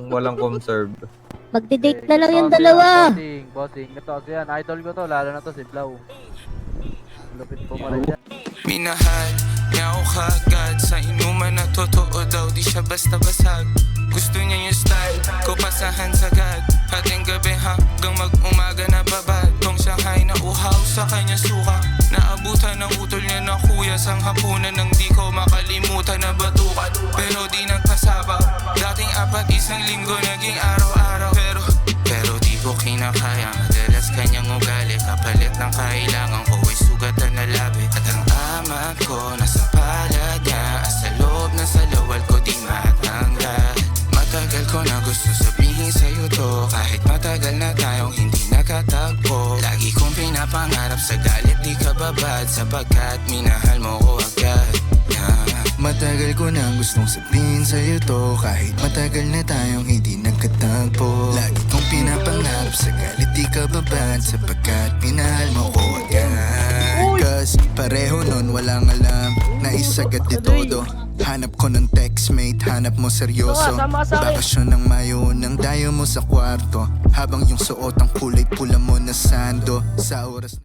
walang conserve. Magdi-date na lang yung dalawa. Bossing. Ito kasi yan. Idol ko to. Lalo na to si Blau. Lupit po pala dyan. Minahal niya ako kaagad. Sa inuman na totoo daw, di siya basta basag. Gusto niya yung style ko, pasahan sagad. Hating gabi hanggang mag-umaga na babad. Tong Shanghai na uhaw sa kanya suka. Naabutan ng utol niya na kuya sang hapunan. Nang di ko makalimutan na batukan. Pero di nagkasaba. Dating 4 isang linggo naging araw-araw. Pero di ko kinakaya. Madalas kanyang ugali. Kapalit ng kailangan ko ay sugatan na labi. At ang amat ko nasa palad niya. Sa loob na sa lawal ko di matanggal. Matagal ko na gusto sabihin sa'yo to. Kahit matagal na tayong hindi nakatagpo. Lagi kong pinapangarap sa galit di ka babad. Sapagkat minahal mo ko agad. Matagal ko na gustong sabihin sa'yo to. Kahit matagal na tayong hindi nagkatagpo. Lagi kong pinapangarap sa galit di ka babad. Sapagkat minahal mo ko agad. Cause pareho nun walang alam na isagad di todo. Hanap ko ng textmate, hanap mo seryoso. Bakasyon ng Mayo nang dayo mo sa kwarto. Habang yung suot ang kulay pula mo na sando. Sa oras